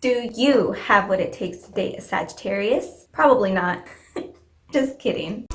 Do you have what it takes to date a Sagittarius? Probably not. Just kidding.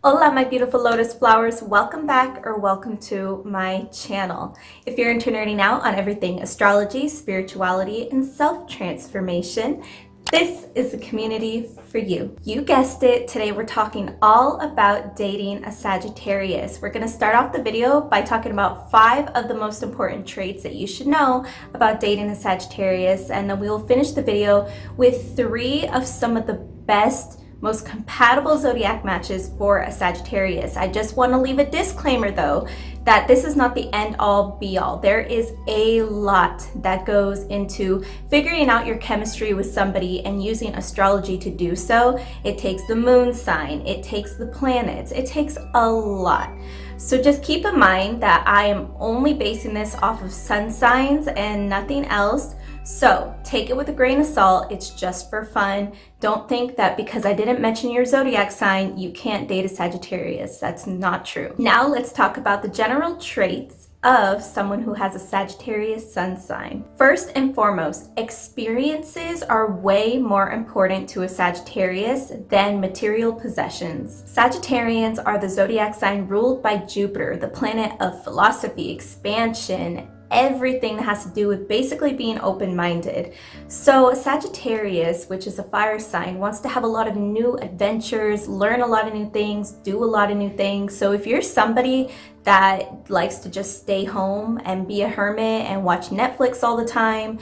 Hola, my beautiful lotus flowers. Welcome back or welcome to my channel. If you're into nerding out on everything astrology, spirituality, and self-transformation, this is the community for you. You guessed it, today we're talking all about dating a Sagittarius. We're gonna start off the video by talking about 5 of the most important traits that you should know about dating a Sagittarius, and then we will finish the video with 3 of some of the best, most compatible zodiac matches for a Sagittarius. I just want to leave a disclaimer though, that this is not the end all be all. There is a lot that goes into figuring out your chemistry with somebody and using astrology to do so. It takes the moon sign, it takes the planets, it takes a lot. So just keep in mind that I am only basing this off of sun signs and nothing else. So take it with a grain of salt, it's just for fun. Don't think that because I didn't mention your zodiac sign, you can't date a Sagittarius. That's not true. Now let's talk about the general traits of someone who has a Sagittarius sun sign. First and foremost, experiences are way more important to a Sagittarius than material possessions. Sagittarians are the zodiac sign ruled by Jupiter, the planet of philosophy, expansion, everything that has to do with basically being open-minded. So a Sagittarius, which is a fire sign, wants to have a lot of new adventures, learn a lot of new things, do a lot of new things. So if you're somebody that likes to just stay home and be a hermit and watch Netflix all the time,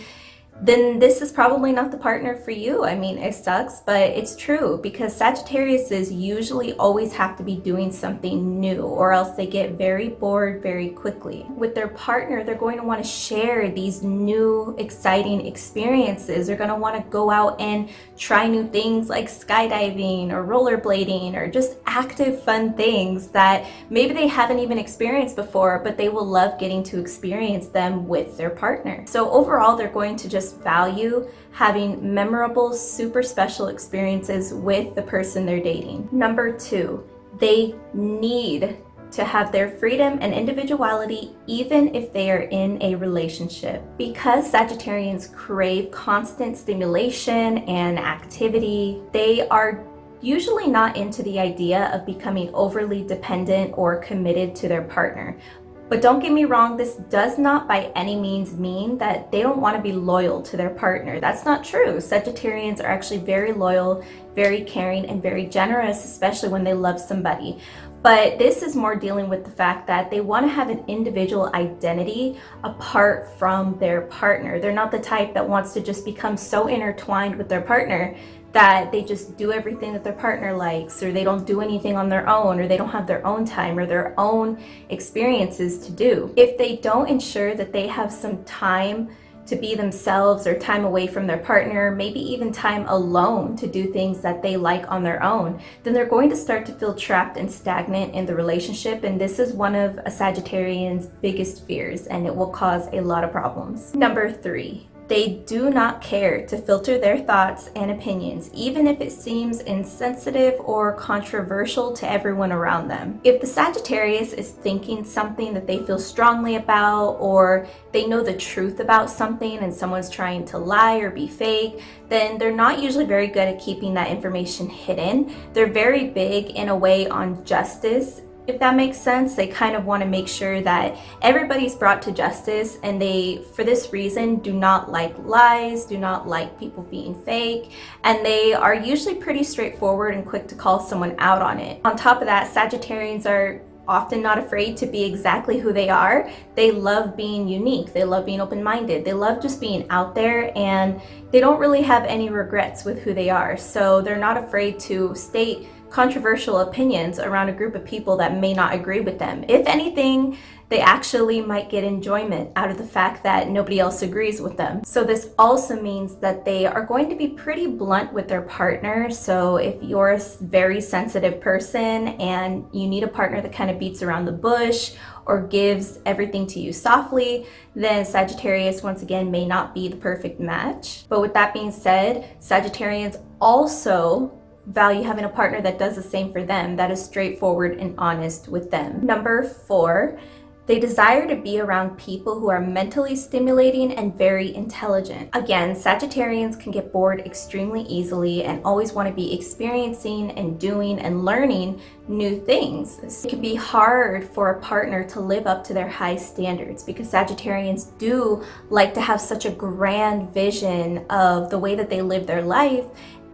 then this is probably not the partner for you. I mean, it sucks, but it's true because Sagittariuses usually always have to be doing something new or else they get very bored very quickly. With their partner, they're going to want to share these new exciting experiences. They're going to want to go out and try new things like skydiving or rollerblading or just active fun things that maybe they haven't even experienced before, but they will love getting to experience them with their partner. So overall, they're going to just value having memorable, super special experiences with the person they're dating. Number 2, they need to have their freedom and individuality even if they are in a relationship. Because Sagittarians crave constant stimulation and activity, they are usually not into the idea of becoming overly dependent or committed to their partner. But don't get me wrong, this does not by any means mean that they don't want to be loyal to their partner. That's not true. Sagittarians are actually very loyal, very caring, and very generous, especially when they love somebody. But this is more dealing with the fact that they want to have an individual identity apart from their partner. They're not the type that wants to just become so intertwined with their partner that they just do everything that their partner likes, or they don't do anything on their own, or they don't have their own time or their own experiences to do. If they don't ensure that they have some time to be themselves or time away from their partner, maybe even time alone to do things that they like on their own, then they're going to start to feel trapped and stagnant in the relationship. And this is one of a Sagittarian's biggest fears, and it will cause a lot of problems. Number 3. They do not care to filter their thoughts and opinions, even if it seems insensitive or controversial to everyone around them. If the Sagittarius is thinking something that they feel strongly about, or they know the truth about something and someone's trying to lie or be fake, then they're not usually very good at keeping that information hidden. They're very big in a way on justice, if that makes sense. They kind of want to make sure that everybody's brought to justice, and they, for this reason, do not like lies, do not like people being fake, and they are usually pretty straightforward and quick to call someone out on it. On top of that, Sagittarians are often not afraid to be exactly who they are. They love being unique, they love being open-minded, they love just being out there, and they don't really have any regrets with who they are. So they're not afraid to state controversial opinions around a group of people that may not agree with them. If anything, they actually might get enjoyment out of the fact that nobody else agrees with them. So this also means that they are going to be pretty blunt with their partner. So if you're a very sensitive person and you need a partner that kind of beats around the bush or gives everything to you softly, then Sagittarius once again may not be the perfect match. But with that being said, Sagittarians also value having a partner that does the same for them, that is straightforward and honest with them. Number 4, they desire to be around people who are mentally stimulating and very intelligent. Again, Sagittarians can get bored extremely easily and always want to be experiencing and doing and learning new things. It can be hard for a partner to live up to their high standards because Sagittarians do like to have such a grand vision of the way that they live their life.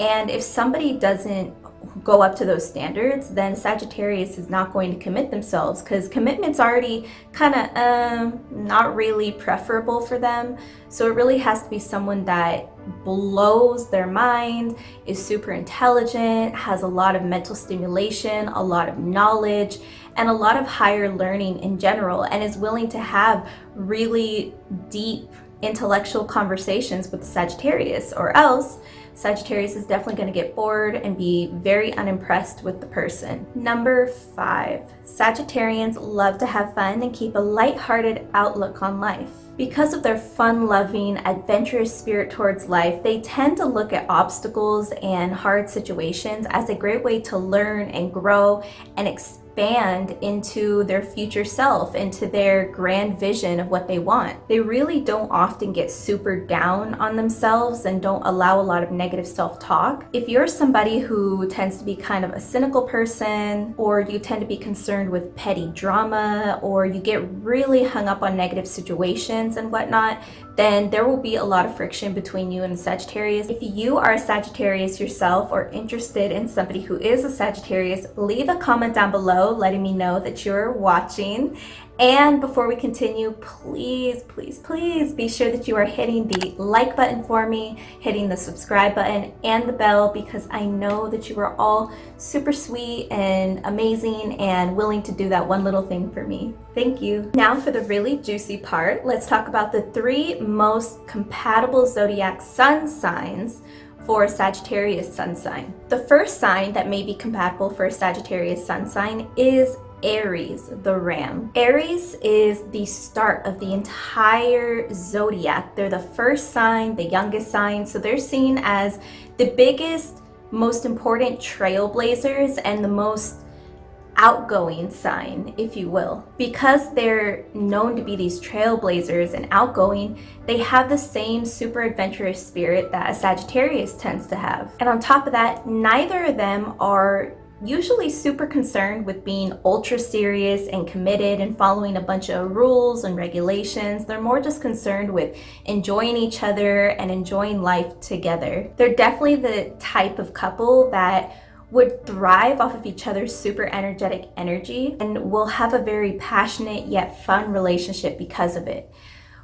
And if somebody doesn't go up to those standards, then Sagittarius is not going to commit themselves because commitment's already kind of not really preferable for them. So it really has to be someone that blows their mind, is super intelligent, has a lot of mental stimulation, a lot of knowledge, and a lot of higher learning in general, and is willing to have really deep intellectual conversations with Sagittarius, or else Sagittarius is definitely going to get bored and be very unimpressed with the person. Number 5, Sagittarians love to have fun and keep a lighthearted outlook on life. Because of their fun-loving, adventurous spirit towards life, they tend to look at obstacles and hard situations as a great way to learn and grow and expand into their future self, into their grand vision of what they want. They really don't often get super down on themselves and don't allow a lot of negative self-talk. If you're somebody who tends to be kind of a cynical person, or you tend to be concerned with petty drama, or you get really hung up on negative situations and whatnot, then there will be a lot of friction between you and the Sagittarius. If you are a Sagittarius yourself or interested in somebody who is a Sagittarius, leave a comment down below letting me know that you're watching. And before we continue, please, please, please be sure that you are hitting the like button for me, hitting the subscribe button and the bell, because I know that you are all super sweet and amazing and willing to do that one little thing for me. Thank you. Now for the really juicy part, let's talk about the 3 most compatible zodiac sun signs for Sagittarius sun sign. The first sign that may be compatible for a Sagittarius sun sign is Aries, the ram. Aries is the start of the entire zodiac. They're the first sign, the youngest sign, so they're seen as the biggest, most important trailblazers and the most outgoing sign, if you will. Because they're known to be these trailblazers and outgoing, they have the same super adventurous spirit that a Sagittarius tends to have. And on top of that, neither of them are usually super concerned with being ultra serious and committed and following a bunch of rules and regulations. They're more just concerned with enjoying each other and enjoying life together. They're definitely the type of couple that would thrive off of each other's super energetic energy and will have a very passionate yet fun relationship because of it.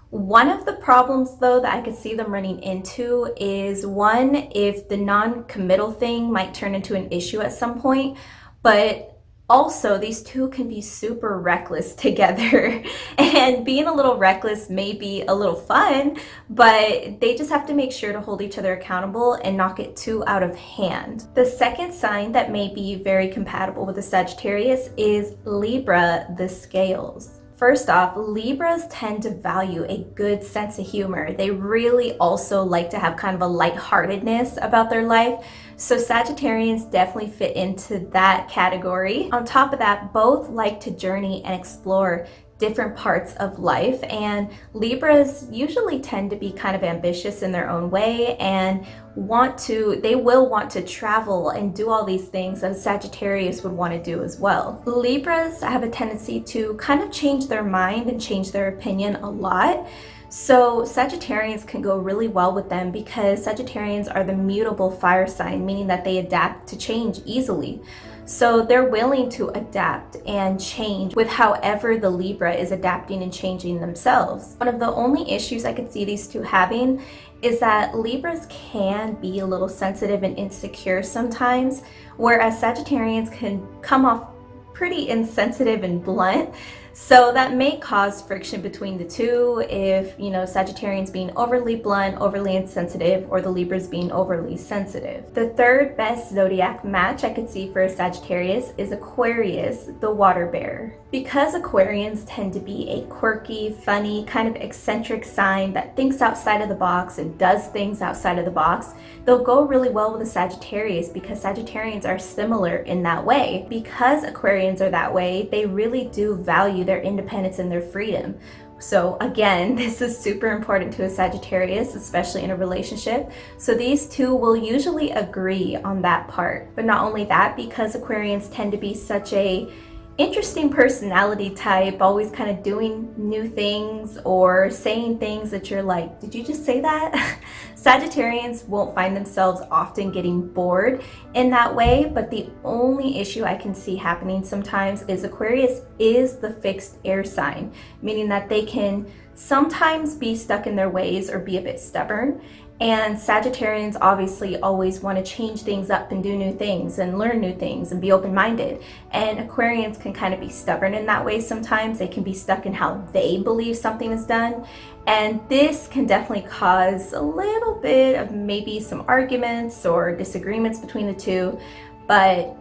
One of the problems though that I could see them running into is, one, if the non-committal thing might turn into an issue at some point, but also these two can be super reckless together. And being a little reckless may be a little fun, but they just have to make sure to hold each other accountable and not get too out of hand. The second sign that may be very compatible with the Sagittarius is Libra, the scales. First off, Libras tend to value a good sense of humor. They really also like to have kind of a lightheartedness about their life. So Sagittarians definitely fit into that category. On top of that, both like to journey and explore different parts of life, and Libras usually tend to be kind of ambitious in their own way and they will want to travel and do all these things that a Sagittarius would want to do as well. Libras have a tendency to kind of change their mind and change their opinion a lot. So Sagittarians can go really well with them because Sagittarians are the mutable fire sign, meaning that they adapt to change easily. So they're willing to adapt and change with however the Libra is adapting and changing themselves. One of the only issues I could see these two having is that Libras can be a little sensitive and insecure sometimes, whereas Sagittarians can come off pretty insensitive and blunt. So that may cause friction between the two if, Sagittarians being overly blunt, overly insensitive, or the Libras being overly sensitive. The third best zodiac match I could see for a Sagittarius is Aquarius, the water bearer. Because Aquarians tend to be a quirky, funny, kind of eccentric sign that thinks outside of the box and does things outside of the box, they'll go really well with a Sagittarius because Sagittarians are similar in that way. Because Aquarians are that way, they really do value their independence and their freedom. So again, this is super important to a Sagittarius, especially in a relationship. So these two will usually agree on that part. But not only that, because Aquarians tend to be such a interesting personality type, always kind of doing new things or saying things that you're like, did you just say that? Sagittarians won't find themselves often getting bored in that way, but the only issue I can see happening sometimes is Aquarius is the fixed air sign, meaning that they can sometimes be stuck in their ways or be a bit stubborn. And Sagittarians obviously always want to change things up and do new things and learn new things and be open-minded. And Aquarians can kind of be stubborn in that way sometimes. They can be stuck in how they believe something is done. And this can definitely cause a little bit of maybe some arguments or disagreements between the two. But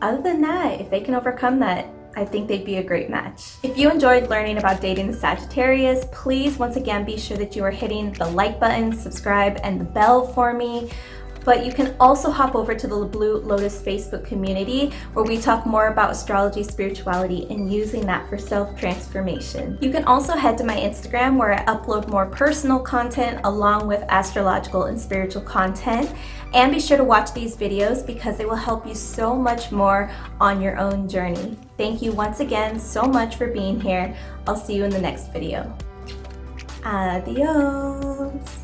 other than that, if they can overcome that, I think they'd be a great match. If you enjoyed learning about dating the Sagittarius, please once again be sure that you are hitting the like button, subscribe, and the bell for me. But you can also hop over to the LaBlue Lotus Facebook community where we talk more about astrology, spirituality, and using that for self-transformation. You can also head to my Instagram where I upload more personal content along with astrological and spiritual content. And be sure to watch these videos because they will help you so much more on your own journey. Thank you once again so much for being here. I'll see you in the next video. Adios.